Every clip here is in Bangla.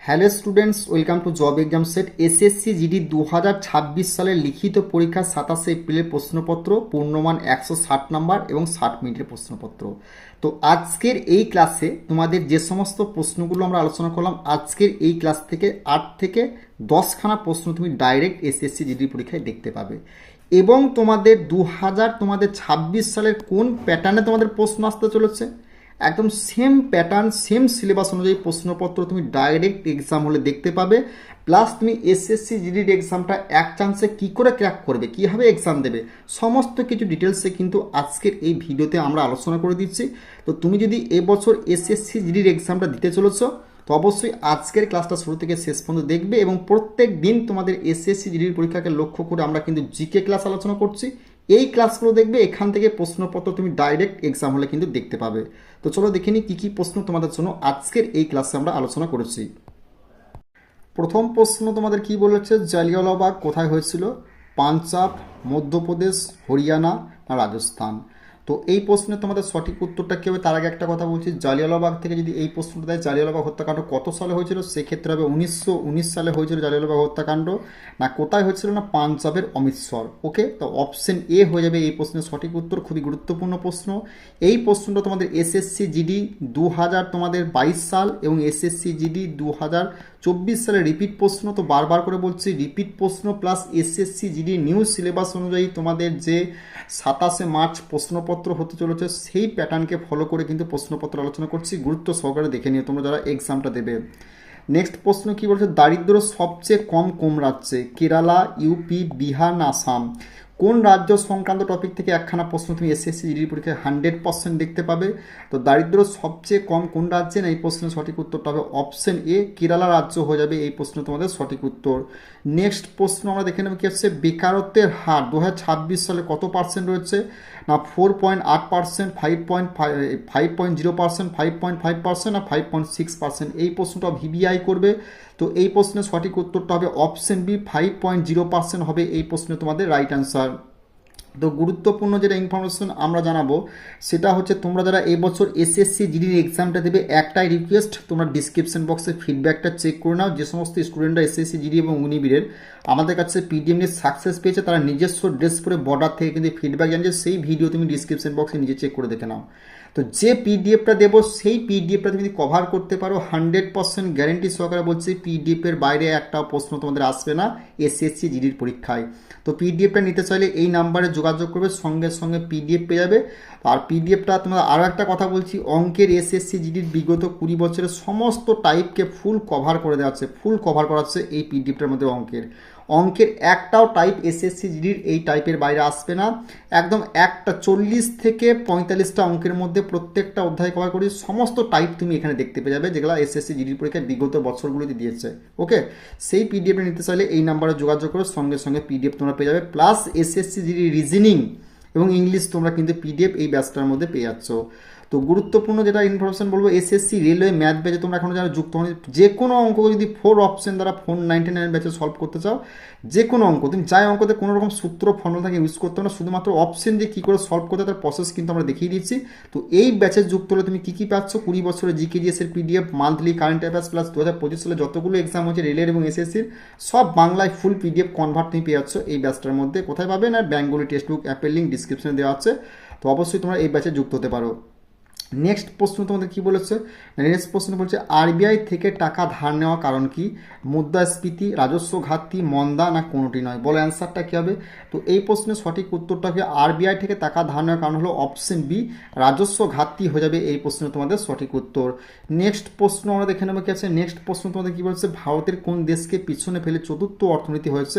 Hello students, welcome to job exam set. SSC GD 2026 সালের লিখিত পরীক্ষা 27 এপ্রিলের প্রশ্নপত্র, পূর্ণমান 160 নাম্বার এবং 60 মিনিটের প্রশ্নপত্র। তো আজকের এই ক্লাসে তোমাদের যে সমস্ত প্রশ্নগুলো আমরা আলোচনা করলাম, আজকের এই ক্লাস থেকে 8 থেকে 10খানা প্রশ্ন তুমি ডাইরেক্ট এসএসসি জিডি পরীক্ষায় দেখতে পাবে। এবং তোমাদের 2026 সালের কোন প্যাটার্নে তোমাদের প্রশ্ন আসতে চলেছে, একদম সেম প্যাটার্ন, সেম সিলেবাস অনুযায়ী প্রশ্নপত্র তুমি ডাইরেক্ট এক্সাম হলে দেখতে পাবে। প্লাস তুমি এসএসসি জিডির এক্সামটা এক চান্সে কী করে ক্র্যাক করবে, কীভাবে এক্সাম দেবে, সমস্ত কিছু ডিটেলসে কিন্তু আজকের এই ভিডিওতে আমরা আলোচনা করে দিচ্ছি। তো তুমি যদি এবছর এসএসসি জিডির এক্সামটা দিতে চলেছো, তো অবশ্যই আজকের ক্লাসটা শুরু থেকে শেষ পর্যন্ত দেখবে। এবং প্রত্যেক দিন তোমাদের এসএসসি জিডির পরীক্ষাকে লক্ষ্য করে আমরা কিন্তু জিকে ক্লাস আলোচনা করছি। এই ক্লাসগুলো দেখবে, এখান থেকে প্রশ্নপত্র তুমি ডাইরেক্ট এক্সাম হলে কিন্তু দেখতে পাবে। তো চলো দেখে নিই কী কী প্রশ্ন তোমাদের জন্য আজকের এই ক্লাসে আমরা আলোচনা করেছি। প্রথম প্রশ্ন তোমাদের কি বলেছে, জালিয়ানওয়ালাবাগ কোথায় হয়েছিল? পাঞ্জাব, মধ্যপ্রদেশ, হরিয়ানা না রাজস্থান? তো এই প্রশ্নে তোমাদের সঠিক উত্তরটা কী হবে তার আগে একটা কথা বলছি, জালিয়ানওয়ালাবাগ থেকে যদি এই প্রশ্নটা দেয় জালিয়ানওয়ালাবাগ হত্যাকাণ্ড কত সালে হয়েছিল, সেক্ষেত্রে হবে 1919 সালে হয়েছিল জালিয়ানওয়ালাবাগ হত্যাকাণ্ড। না কোথায় হয়েছিল, না পাঞ্জাবের অমৃতসর। ওকে, তো অপশন এ হয়ে যাবে এই প্রশ্নের সঠিক উত্তর। খুবই গুরুত্বপূর্ণ প্রশ্ন। এই প্রশ্নটা তোমাদের এসএসসি জিডি 2022 সাল এবং এসএসসি জিডি 2024 সালে রিপিট প্রশ্ন। তো বারবার করে বলছি, রিপিট প্রশ্ন plus SSC GD new syllabus অনুযায়ী তোমাদের যে 27 মার্চ প্রশ্নপত্র হতে চলেছে, সেই প্যাটার্নকে ফলো করে কিন্তু প্রশ্নপত্র আলোচনা করছি। গুরুত্ব সহকারে দেখে নিও তোমরা যারা এক্সামটা দেবে। নেক্সট প্রশ্ন কি বলছে, দারিদ্র সবচেয়ে কম কোন রাজ্যে? কেরালা, ইউপি, বিহার না আসাম? কোন রাজ্য সংক্রান্ত টপিক থেকে একখানা প্রশ্ন তুমি এসএসসি জিডি পরীক্ষায় 100% দেখতে পাবে। তো দারিদ্র সবচেয়ে কম কোন রাজ্যে, না এই প্রশ্নের সঠিক উত্তরটা হবে অপশন এ, কেরালা রাজ্য হয়ে যাবে এই প্রশ্ন তোমাদের সঠিক উত্তর। নেক্সট প্রশ্ন আমরা দেখে নেব কি হচ্ছে, বেকারত্বের হার 2026 সালে কত পার্সেন্ট রয়েছে? না 4.8%, 5.0%, 5.5% না 5.6%? এই প্রশ্নটা ভিবিআই করবে। তো এই প্রশ্নের সঠিক উত্তরটা হবে অপশন বি, 5.0% হবে এই প্রশ্নে তোমাদের রাইট অ্যান্সার। তো গুরুত্বপূর্ণ যেটা ইনফরমেশন আমরা জানাবো সেটা হচ্ছে, তোমরা যারা এবছর এসএসসি জিডির এক্সামটা দেবে, একটাই রিকোয়েস্ট, তোমরা ডিসক্রিপশন বক্সে ফিডব্যাকটা চেক করে নাও। যে সমস্ত স্টুডেন্টরা এসএসসি জিডি এবং অগ্নিবীরের আমাদের কাছে পিডিএম নিয়ে সাকসেস পেয়েছে, তারা নিজস্ব ড্রেস পরে বর্ডার থেকে কিন্তু ফিডব্যাক জানিয়েছে, সেই ভিডিও তুমি ডিসক্রিপশন বক্সে নিজে চেক করে দেখে নাও। তো যে পিডিএফটা দেবো সেই পিডিএফটা তুমি যদি কভার করতে পারো, 100% গ্যারেন্টি সহকারে বলছি পিডিএফের বাইরে একটাও প্রশ্ন তোমাদের আসবে না এসএসসি জিডির পরীক্ষায়। তো পিডিএফটা নিতে চাইলে এই নাম্বারে যোগাযোগ করবে, সঙ্গে সঙ্গে পিডিএফ পেয়ে যাবে। আর পিডিএফটা তোমাদের আরও একটা কথা বলছি, অঙ্কের এসএসসি জিডির বিগত 20 বছরের সমস্ত টাইপকে ফুল কভার করে দেওয়া আছে, ফুল কভার করা আছে এই পিডিএফটার মধ্যে। অঙ্কের একটাও টাইপ এসএসসি জিডির এই টাইপের বাইরে আসবে না। একদম একটা 40 থেকে 45টা অঙ্কের মধ্যে প্রত্যেকটা অধ্যায় কভার করি, সমস্ত টাইপ তুমি এখানে দেখতে পেয়ে যাবে যেগুলো এসএসসি জিডির পরীক্ষায় বিগত বছরগুলিতে দিয়েছে। ওকে, সেই পিডিএফটা নিতে চাইলে এই নাম্বারে যোগাযোগ করে সঙ্গে সঙ্গে পিডিএফ তোমরা পেয়ে যাবে। প্লাস এসএসসি জিডি রিজনিং এবং ইংলিশ তোমরা কিন্তু পিডিএফ এই ব্যাচটার মধ্যে পেয়ে যাচ্ছ। তো গুরুত্বপূর্ণ যেটা ইনফরমেশন বলবো, এসএসসি রেলওয়ে ম্যাথ ব্যাচে তোমরা এখনো যারা যুক্ত হন, যে কোনো অঙ্ক যদি 4 অপশন দ্বারা 499 ব্যাচে সলভ করতে চাও, যে কোনো অঙ্ক তুমি যাই অঙ্কতে কোনো রকম সূত্র ফর্মুলা থাকে ইউজ করতে হবে না, শুধুমাত্র অপশন দিয়ে কী করে সলভ করতে তার প্রসেস কিন্তু আমরা দেখিয়ে দিচ্ছি। তো এই ব্যাচে যুক্ত হলে তুমি কী কী পাচ্ছ, 20 বছরের জিকেজিএসের PDF, monthly current affairs, plus 2025 সালে যতগুলো এক্সাম হচ্ছে রেলের এবং এসএসসির, সব বাংলায় ফুল পিডিএফ কনভার্ট তুমি পেয়ে যাচ্ছ এই ব্যাচটার মধ্যে। কোথায় পাবে, না বেঙ্গলি টেক্সট বুক অ্যাপের লিঙ্ক ডিসক্রিপশনে দেওয়া আছে। তো অবশ্যই তোমরা এই ব্যাচে যুক্ত হতে পারো। নেক্সট প্রশ্ন তোমাদের কি বলেছে, নেক্সট প্রশ্ন বলছে, আরবিআই থেকে টাকা ধার নেওয়ার কারণ কি? মুদ্রাস্ফীতি, রাজস্ব ঘাটতি, মন্দা না কোনোটি নয়? বলো অ্যান্সারটা কী হবে। তো এই প্রশ্নের সঠিক উত্তরটা হবে আরবিআই থেকে টাকা ধার নেওয়ার কারণ হলো অপশন বি, রাজস্ব ঘাটতি হয়ে যাবে এই প্রশ্নের তোমাদের সঠিক উত্তর। নেক্সট প্রশ্ন আমরা দেখে নেবো কি আছে। নেক্সট প্রশ্ন তোমাদের কী বলছে, ভারতের কোন দেশকে পিছনে ফেলে চতুর্থ অর্থনীতি হয়েছে?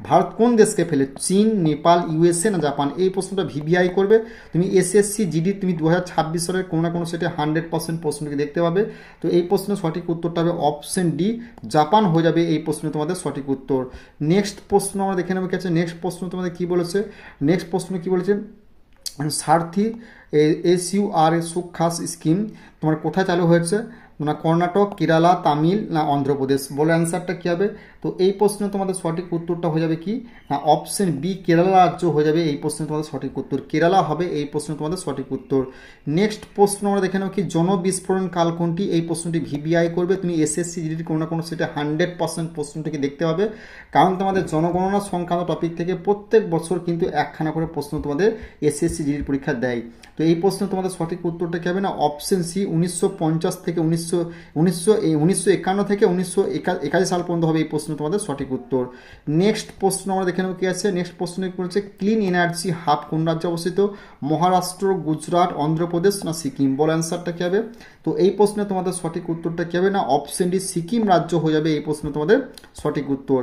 ভারত কোন দেশকে ফেলে, চীন, নেপাল, ইউএসএ না জাপান? এই প্রশ্নটা ভিভিআই করবে। তুমি এসএসসি জিডি তুমি 2026 সালের কোনো না কোনো সেটে 100% প্রশ্নকে দেখতে পাবে। তো এই প্রশ্নের সঠিক উত্তরটা হবে অপশন ডি, জাপান হয়ে যাবে এই প্রশ্নে তোমাদের সঠিক উত্তর। নেক্সট প্রশ্ন আমরা দেখে নেবো কি আছে। নেক্সট প্রশ্ন তোমাদের কী বলেছে, নেক্সট প্রশ্ন কী বলেছে, সারথি SUR সুখাস স্কিম তোমার কোথায় চালু হয়েছে? না কর্ণাটক, কেরালা, তামিল না অন্ধ্রপ্রদেশ? বলে অ্যান্সারটা কী হবে? তো এই প্রশ্নে তোমাদের সঠিক উত্তরটা হয়ে যাবে কি না অপশন বি, কেরালা রাজ্য হয়ে যাবে এই প্রশ্নে তোমাদের সঠিক উত্তর। কেরালা হবে এই প্রশ্নে তোমাদের সঠিক উত্তর। নেক্সট প্রশ্ন আমরা দেখে নেব কি জনবিস্ফোরণ কাল কোনটি? এই প্রশ্নটি ভিভিআই করবে, তুমি এসএসসি জিডির কোনো না কোনো সেটা 100% প্রশ্নটিকে দেখতে হবে, কারণ তোমাদের জনগণনা সংক্রান্ত টপিক থেকে প্রত্যেক বছর কিন্তু একখানা করে প্রশ্ন তোমাদের এসএসসি জিডির পরীক্ষা দেয়। তো এই প্রশ্নে তোমাদের সঠিক উত্তরটা কী হবে না অপশন সি, 1950 থেকে 1951 থেকে 1981 সাল পর্যন্ত হবে এই প্রশ্ন তোমাদের সঠিক উত্তর। নেক্সট প্রশ্ন আমরা দেখে নেব কি আছে। নেক্সট প্রশ্ন বলছে ক্লিন এনার্জি হাব কোন রাজ্যে অবস্থিত? মহারাষ্ট্র, গুজরাট, অন্ধ্রপ্রদেশ না সিকিম? বলে অ্যান্সারটা কী হবে? তো এই প্রশ্নে তোমাদের সঠিক উত্তরটা কী হবে না অপশন ডি, সিকিম রাজ্য হয়ে যাবে এই প্রশ্ন তোমাদের সঠিক উত্তর।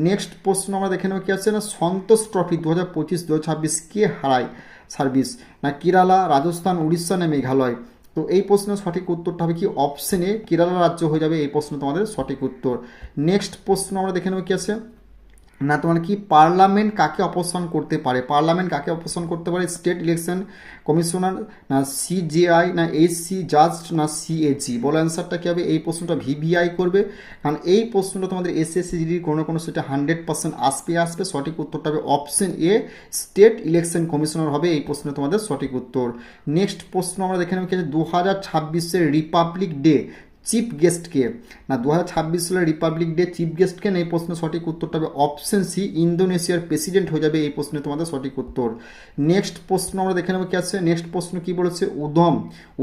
নেক্সট প্রশ্ন আমরা দেখে নেব কি আছে না সন্তোষ ট্রফি 2025-2026 কে হারায় সার্ভিস? না কেরালা, রাজস্থান, উড়িষ্যা না মেঘালয়? তো এই প্রশ্নের সঠিক উত্তরটা হবে কি অপশন এ, কেরালা রাজ্য হয়ে যাবে এই প্রশ্ন তোমাদের সঠিক উত্তর। নেক্সট প্রশ্ন আমরা দেখে নেব কি আছে না তোমার কি পার্লামেন্ট কাকে অপসারণ করতে পারে? পার্লামেন্ট কাকে অপসারণ করতে পারে? স্টেট ইলেকশন কমিশনার না সিজেআই না এসসি জাজ না সিএজি? বলো অ্যান্সারটা কী হবে? এই প্রশ্নটা ভিভিআই করবে, কারণ এই প্রশ্নটা তোমাদের এসএসসি জিডির কোনো কোনো সেটা 100% আসবে। সঠিক উত্তরটা হবে option A, state election commissioner হবে এই প্রশ্নে তোমাদের সঠিক উত্তর। নেক্সট প্রশ্ন আমরা দেখে নেব কি 2026 রিপাবলিক ডে চিফ গেস্টকে? না 2026 সালের রিপাবলিক ডে চিফ গেস্টকে না এই প্রশ্নের সঠিক উত্তরটা হবে অপশন সি, ইন্দোনেশিয়ার প্রেসিডেন্ট হয়ে যাবে এই প্রশ্নে তোমাদের সঠিক উত্তর। নেক্সট প্রশ্ন আমরা দেখে নেব কি আছে। নেক্সট প্রশ্ন কি বলেছে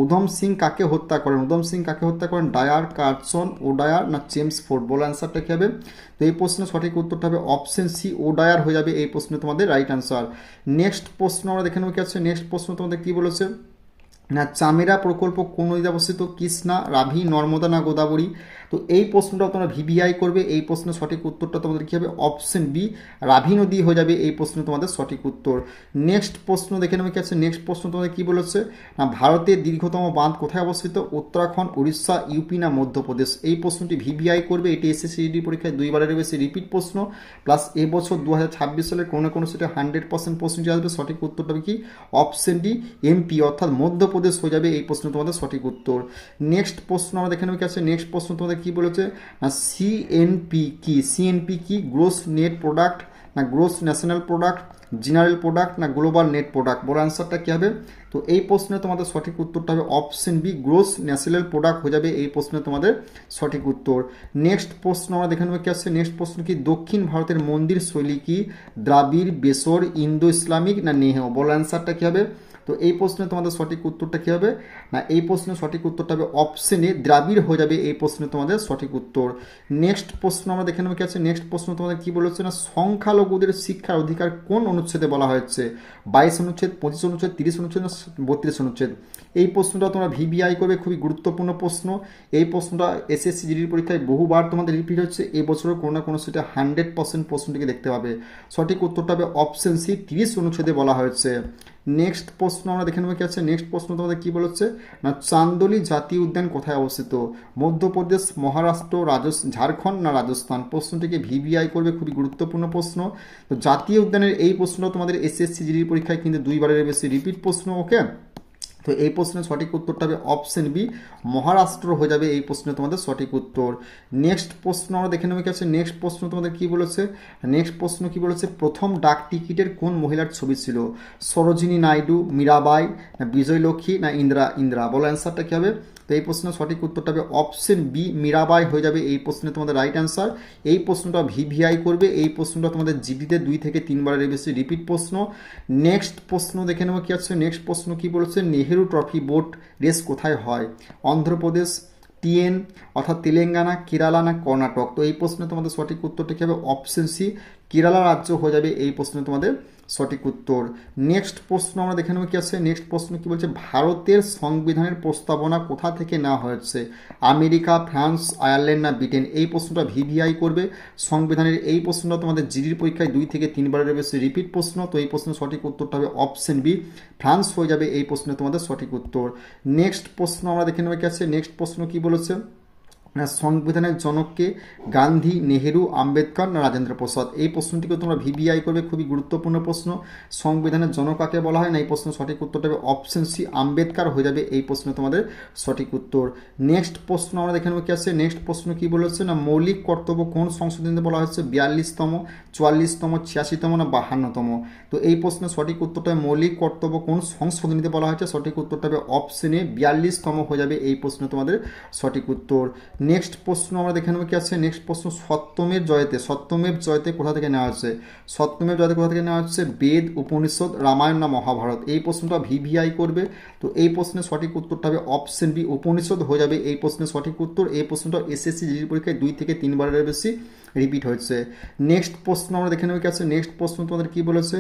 উধম সিং কাকে হত্যা করেন? উধম সিং কাকে হত্যা করেন? ডায়ার, কার্সন, ওডায়ার না চেমসফোর্ড? বলো অ্যান্সারটা কী হবে? তো এই প্রশ্নের সঠিক উত্তরটা হবে অপশন সি, ওডায়ার হয়ে যাবে এই প্রশ্নে তোমাদের রাইট অ্যান্সার। নেক্সট প্রশ্ন আমরা দেখে নেব কি আছে। নেক্সট প্রশ্ন তোমাদের কি বলেছে না চামেরা প্রকল্প কোন নদীতে অবস্থিত? কৃষ্ণা, রাভি, নর্মদা না গোদাবরী? তো এই প্রশ্নটা তোমরা ভিভিআই করবে, এই প্রশ্নের সঠিক উত্তরটা তোমাদের কী হবে? অপশন বি, রাভি নদী হয়ে যাবে এই প্রশ্ন তোমাদের সঠিক উত্তর। নেক্সট প্রশ্ন দেখে নেবে কি আছে। নেক্সট প্রশ্ন তোমাদের কী বলেছে না ভারতের দীর্ঘতম বাঁধ কোথায় অবস্থিত? উত্তরাখণ্ড, উড়িষ্যা, ইউপি না মধ্যপ্রদেশ? এই প্রশ্নটি ভিভিআই করবে, এটি এসএসসি জিডি পরীক্ষায় 2বারের বেশি রিপিট প্রশ্ন, প্লাস এবছর 2026 সালের কোনো কোনো সেটা 100% প্রশ্নটি আসবে। সঠিক উত্তরটা হবে কি অপশন ডি, এমপি অর্থাৎ মধ্যপ্রদেশ হয়ে যাবে এই প্রশ্ন তোমাদের সঠিক উত্তর। নেক্সট প্রশ্ন আমরা দেখে নেব কি আছে। নেক্সট প্রশ্ন তোমাদের কি বলেছে না সিএনপি কি? সিএনপি কি? গ্রোস নেট প্রোডাক্ট না gross national product, general product না গ্লোবাল নেট প্রোডাক্ট? বড় অ্যান্সারটা কী হবে? তো এই প্রশ্নে তোমাদের সঠিক উত্তরটা হবে option B, gross national product হয়ে যাবে এই প্রশ্নে তোমাদের সঠিক উত্তর। নেক্সট প্রশ্ন আমরা দেখে নেব কি আছে। নেক্সট প্রশ্ন কি দক্ষিণ ভারতের মন্দির শৈলী কি? দ্রাবিড়, বেসর, ইন্দো ইসলামিক না নেহ? বড় অ্যান্সারটা কী হবে? তো এই প্রশ্নে তোমাদের সঠিক উত্তরটা কী হবে না এই প্রশ্নের সঠিক উত্তরটা হবে অপশন এ, দ্রাবিড় হয়ে যাবে এই প্রশ্নে তোমাদের সঠিক উত্তর। নেক্সট প্রশ্ন আমরা দেখে নেব কি আছে। নেক্সট প্রশ্ন তোমাদের কী বলেছে না সংখ্যালঘুদের শিক্ষার অধিকার কোন অনুচ্ছেদে বলা হয়েছে? 22 অনুচ্ছেদ, 25 অনুচ্ছেদ, 30 অনুচ্ছেদ না 32 অনুচ্ছেদ? এই প্রশ্নটা তোমরা ভিভিআই করবে, খুবই গুরুত্বপূর্ণ প্রশ্ন। এই প্রশ্নটা এসএসসি জিডির পরীক্ষায় বহুবার তোমাদের রিপিট হচ্ছে, এই বছরও কোনো না কোনো সেটা 100% প্রশ্নটিকে দেখতে পাবে। সঠিক উত্তরটা হবে অপশন সি, 30 অনুচ্ছেদে বলা হয়েছে। নেক্সট প্রশ্ন আমরা দেখে নেব কি আছে। নেক্সট প্রশ্ন তোমাদের কী বলেছে না চান্দোলি জাতীয় উদ্যান কোথায় অবস্থিত? মধ্যপ্রদেশ, মহারাষ্ট্র, ঝাড়খণ্ড না রাজস্থান? প্রশ্নটিকে ভিভিআই করবে, খুবই গুরুত্বপূর্ণ প্রশ্ন। তো জাতীয় উদ্যানের এই প্রশ্নটা তোমাদের এসএসসি জিডির পরীক্ষায় কিন্তু 2বারের বেশি রিপিট প্রশ্ন। ওকে, তো এই প্রশ্নের সঠিক উত্তরটা হবে অপশন বি, মহারাষ্ট্র হয়ে যাবে এই প্রশ্নে তোমাদের সঠিক উত্তর। নেক্সট প্রশ্ন আমরা দেখে নেব কি আছে। নেক্সট প্রশ্ন তোমাদের কী বলেছে। নেক্সট প্রশ্ন কী বলেছে প্রথম ডাক টিকিটের কোন মহিলার ছবি ছিল? সরোজিনী নাইডু, মীরাবাই না বিজয়লক্ষ্মী না ইন্দিরা? বলো অ্যান্সারটা কী হবে? তো এই প্রশ্নের সঠিক উত্তরটা হবে অপশন বি, মীরাবাই হয়ে যাবে এই প্রশ্নে তোমাদের রাইট অ্যান্সার। এই প্রশ্নটা ভিভিআই করবে, এই প্রশ্নটা তোমাদের জিডিতে 2 থেকে 3বারের বেশি রিপিট প্রশ্ন। নেক্সট প্রশ্ন দেখে নেব কি আছে। নেক্সট প্রশ্ন কি বলেছে নেহেরু ট্রফি বোট রেস কোথায় হয়? অন্ধ্রপ্রদেশ, টিএন অর্থাৎ তেলেঙ্গানা, কেরালা না কর্ণাটক? তো এই প্রশ্নে তোমাদের সঠিক উত্তরটা কী হবে? অপশন সি, কেরালা রাজ্য হয়ে যাবে এই প্রশ্নে তোমাদের সঠিক উত্তর। নেক্সট প্রশ্ন আমরা দেখে নেব কি আছে। নেক্সট প্রশ্ন কি বলছে ভারতের সংবিধানের প্রস্তাবনা কোথা থেকে নেওয়া হয়েছে? আমেরিকা, ফ্রান্স, আয়ারল্যান্ড না ব্রিটেন? এই প্রশ্নটা ভিভিআই করবে। সংবিধানের এই প্রশ্নটা তোমাদের জিডির পরীক্ষায় 2 থেকে 3বারের বেশি রিপিট প্রশ্ন। তো এই প্রশ্নের সঠিক উত্তরটা হবে অপশন বি, ফ্রান্স হয়ে যাবে এই প্রশ্নে তোমাদের সঠিক উত্তর। নেক্সট প্রশ্ন আমরা দেখে নেব কি আছে। নেক্সট প্রশ্ন কি বলেছে সংবিধানের জনককে? গান্ধী, নেহেরু, আম্বেদকর না রাজেন্দ্র প্রসাদ? এই প্রশ্নটিকে তোমরা ভিভিআই করবে, খুবই গুরুত্বপূর্ণ প্রশ্ন। সংবিধানের জনক কাকে বলা হয় না, এই প্রশ্নের সঠিক উত্তরটা হবে অপশন সি, আম্বেদকর হয়ে যাবে এই প্রশ্ন তোমাদের সঠিক উত্তর। নেক্সট প্রশ্ন আমরা দেখে নেব কি আছে। নেক্সট প্রশ্ন কি বলেছে না, মৌলিক কর্তব্য কোন সংশোধনীতে বলা হয়েছে? 42তম, 44তম, 86তম না 52তম? তো এই প্রশ্নের সঠিক উত্তরটা মৌলিক কর্তব্য কোন সংশোধনীতে বলা হয়েছে, সঠিক উত্তরটা হবে অপশন এ 42তম হয়ে যাবে এই প্রশ্ন তোমাদের সঠিক উত্তর। নেক্সট প্রশ্ন আমরা দেখে নেব কি আছে। নেক্সট প্রশ্ন সত্যমেব জয়তে, সত্যমেব জয়তে কোথা থেকে নেওয়া হচ্ছে? সত্যমেব জয়তে কোথা থেকে নেওয়া হচ্ছে? বেদ, উপনিষদ, রামায়ণ না মহাভারত? এই প্রশ্নটা ভিভিআই করবে। তো এই প্রশ্নের সঠিক উত্তরটা হবে অপশন বি, উপনিষদ হয়ে যাবে এই প্রশ্নের সঠিক উত্তর। এই প্রশ্নটা এসএসসি জিডি পরীক্ষায় 2 থেকে 3 বারের বেশি রিপিট হয়েছে। নেক্সট প্রশ্ন আমরা দেখে নেব কি আছে। নেক্সট প্রশ্ন তোমাদের কি বলেছে?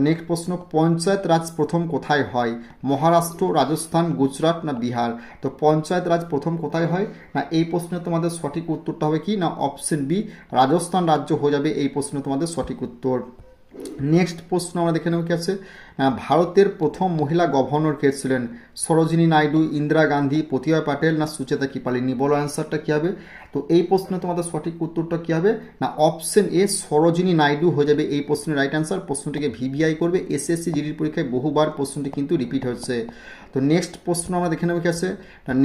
নেক্সট প্রশ্ন, পঞ্চায়েত রাজ প্রথম কোথায় হয়? মহারাষ্ট্র, রাজস্থান, গুজরাট না বিহার? তো পঞ্চায়েত রাজ প্রথম কোথায় হয় না, এই প্রশ্নে তোমাদের সঠিক উত্তরটা হবে কি না অপশন বি, রাজস্থান রাজ্য হয়ে যাবে এই প্রশ্নে তোমাদের সঠিক উত্তর। নেক্সট প্রশ্ন আমরা দেখে নেব কি আছে। ভারতের প্রথম মহিলা গভর্নর কে ছিলেন? সরোজিনী নাইডু, ইন্দিরা গান্ধী, প্রতিভা পাটেল না সুচেতা কৃপালিনী? বলো অ্যান্সারটা কী হবে? তো এই প্রশ্নে তোমাদের সঠিক উত্তরটা কী হবে না অপশন এ, সরোজিনী নাইডু হয়ে যাবে এই প্রশ্নের রাইট অ্যান্সার। প্রশ্নটিকে ভিভিআই করবে, এসএসসি জিডির পরীক্ষায় বহুবার প্রশ্নটি কিন্তু রিপিট হচ্ছে। তো নেক্সট প্রশ্ন আমরা দেখে নেব কি আছে।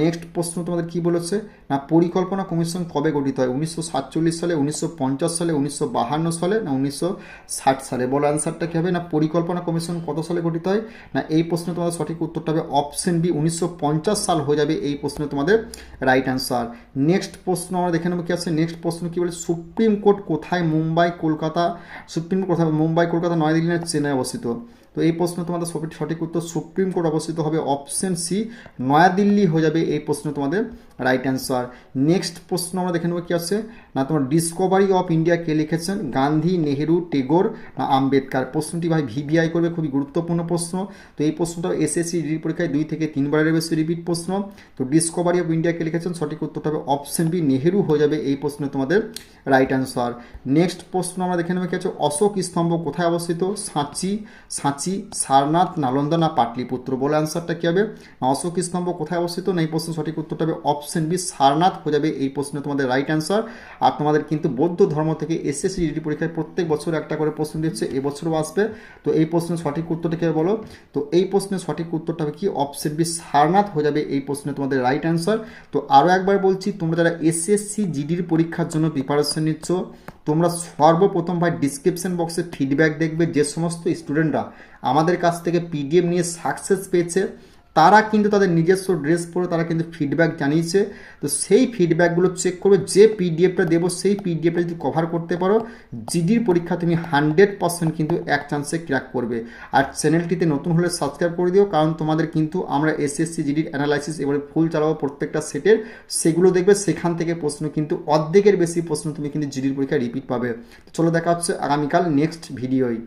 নেক্সট প্রশ্ন তোমাদের কি বলেছে না, পরিকল্পনা কমিশন কবে গঠিত হয়? 1947 সালে, 1950 সালে, 1952 সালে না 1960 সালে? বলো অ্যান্সারটা কী হবে না পরিকল্পনা কমিশন কত সালে গঠিত হয় না, এই প্রশ্নে তোমাদের সঠিক উত্তরটা হবে অপশন বি, 1950 সাল হয়ে যাবে এই প্রশ্নে তোমাদের রাইট অ্যান্সার। নেক্সট প্রশ্ন আমরা দেখে নেব কি আছে। নেক্সট প্রশ্ন কি বলে, সুপ্রিম কোর্ট কোথায় মুম্বাই, কলকাতা, সুপ্রিম কোর্ট কোথায় মুম্বাই, কলকাতা, নয়াদিল্লি না চেন্নাই অবস্থিত? তো এই প্রশ্ন তোমাদের সঠিক উত্তর সুপ্রিম কোর্ট অবস্থিত হবে অপশন সি, নয়াদিল্লি হয়ে যাবে এই প্রশ্ন তোমাদের রাইট অ্যান্সার। নেক্সট প্রশ্ন আমরা দেখে নেব কি আছে না, তোমার ডিসকভারি অফ ইন্ডিয়া কে লিখেছেন? গান্ধী, নেহেরু, টেগোর না আম্বেদকর? প্রশ্নটি ভাই ভিভিআই করবে, খুবই গুরুত্বপূর্ণ প্রশ্ন। তো এই প্রশ্নটা এসএসসি জিডি পরীক্ষায় 2 থেকে 3 বারের বেশি রিপিট প্রশ্ন। তো ডিসকভারি অফ ইন্ডিয়া কে লিখেছেন, সঠিক উত্তরটা হবে অপশন বি, নেহেরু হয়ে যাবে এই প্রশ্ন তোমাদের রাইট অ্যান্সার। নেক্সট প্রশ্ন আমরা দেখে নেব কি আছে, অশোক স্তম্ভ কোথায় অবস্থিত? সাঁচি, সারনাথ, নালন্দা না পাটলিপুত্র? বলে অ্যান্সারটা কী হবে? অশোক স্তম্ভ কোথায় অবস্থিত না, এই প্রশ্ন সঠিক উত্তরটা হবে অপশন বি, সারনাথ হয়ে যাবে এই প্রশ্নে তোমাদের রাইট অ্যান্সার। আর তোমাদের কিন্তু বৌদ্ধ ধর্ম থেকে এসএসসি জিডি পরীক্ষায় প্রত্যেক বছর একটা করে প্রশ্ন দিচ্ছে, এবছরও আসবে। তো এই প্রশ্নের সঠিক উত্তরটা কে বলো? তো এই প্রশ্নের সঠিক উত্তরটা হবে কি অপশন বি, সারনাথ হয়ে যাবে এই প্রশ্নে তোমাদের রাইট অ্যান্সার। তো আরও একবার বলছি, তোমরা যারা এসএসসি জিডির পরীক্ষার জন্য প্রিপারেশন নিচ্ছ, তোমরা সর্বপ্রথম ভাই ডিসক্রিপশন বক্সে ফিডব্যাক দেখবে। যে সমস্ত স্টুডেন্টরা আমাদের কাছ থেকে পিডিএফ নিয়ে সাকসেস পেয়েছে, তারা কিন্তু তাদের নিজস্ব ড্রেস পরে তারা কিন্তু ফিডব্যাক জানিয়েছে। তো সেই ফিডব্যাকগুলো চেক করবে, যে পিডিএফটা দেবো সেই পিডিএফটা যদি কভার করতে পারো, জিডির পরীক্ষা তুমি 100% কিন্তু এক চান্সে ক্র্যাক করবে। আর চ্যানেলটিতে নতুন হলে সাবস্ক্রাইব করে দিও, কারণ তোমাদের কিন্তু আমরা এসএসসি জিডির অ্যানালাইসিস এবারে ফুল চালাবো প্রত্যেকটা সেটের, সেগুলো দেখবে। সেখান থেকে প্রশ্ন কিন্তু অর্ধেকের বেশি প্রশ্ন তুমি কিন্তু জিডির পরীক্ষায় রিপিট পাবে। চলো দেখা হচ্ছে আগামীকাল নেক্সট ভিডিওয়।